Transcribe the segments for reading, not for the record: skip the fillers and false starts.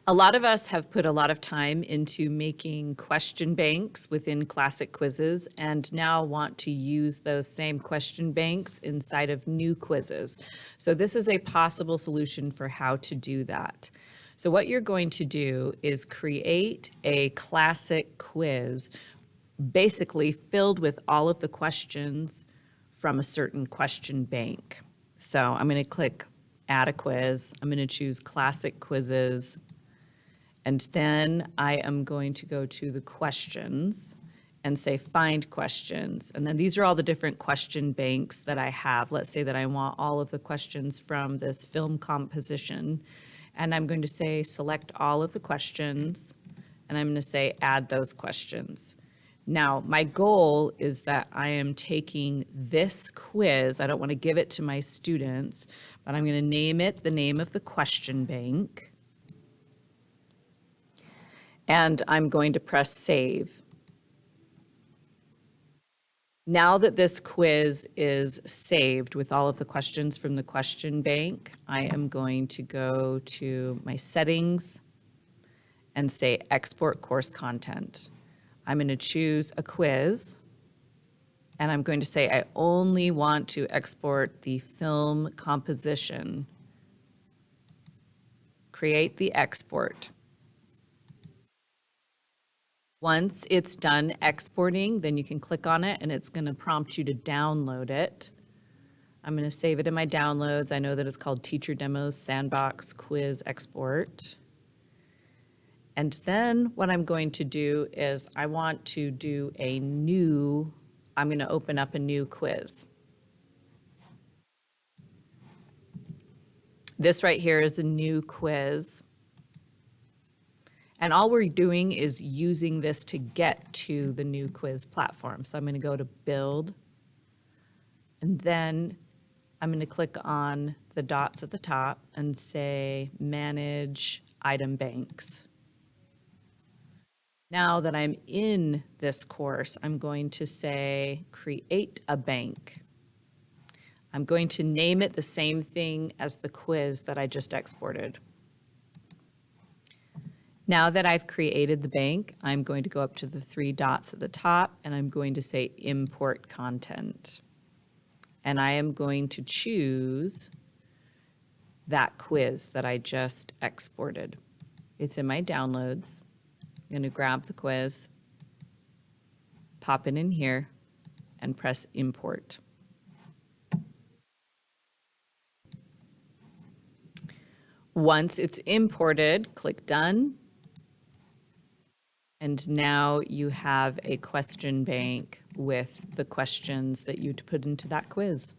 A lot of us have put a lot of time into making question banks within classic quizzes and now want to use those same question banks inside of new quizzes. So this is a possible solution for how to do that. So what you're going to do is create a classic quiz basically filled with all of the questions from a certain question bank. So I'm going to click add a quiz. I'm going to choose classic quizzes. And then I am going to go to the questions and say find questions. And then these are all the different question banks that I have. Let's say that I want all of the questions from this film composition. And I'm going to say select all of the questions. And I'm going to say add those questions. Now, my goal is that I am taking this quiz. I don't want to give it to my students, but I'm going to name it the name of the question bank. And I'm going to press save. Now that this quiz is saved with all of the questions from the question bank, I am going to go to my settings and say export course content. I'm going to choose a quiz and I'm going to say I only want to export the film composition. Create the export. Once it's done exporting, then you can click on it and it's going to prompt you to download it. I'm going to save it in my downloads. I know that it's called Teacher Demos Sandbox Quiz Export. And then what I'm going to do is I want to do I'm going to open up a new quiz. This right here is a new quiz. And all we're doing is using this to get to the new quiz platform. So I'm going to go to build, and then I'm going to click on the dots at the top and say manage item banks. Now that I'm in this course, I'm going to say create a bank. I'm going to name it the same thing as the quiz that I just exported. Now that I've created the bank, I'm going to go up to the three dots at the top and I'm going to say import content. And I am going to choose that quiz that I just exported. It's in my downloads. I'm going to grab the quiz, pop it in here, and press import. Once it's imported, click done. And now you have a question bank with the questions that you'd put into that quiz.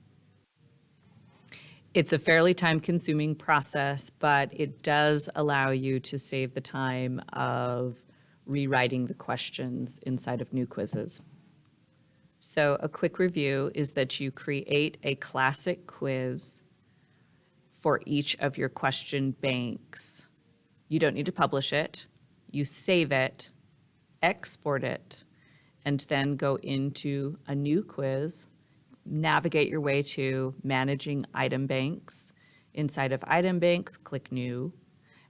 It's a fairly time-consuming process, but it does allow you to save the time of rewriting the questions inside of new quizzes. So a quick review is that you create a classic quiz for each of your question banks. You don't need to publish it. You save it, export it, and then go into a new quiz, navigate your way to managing item banks. Inside of item banks, click new,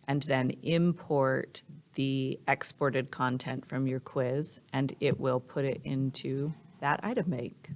and then import the exported content from your quiz, and it will put it into that item bank.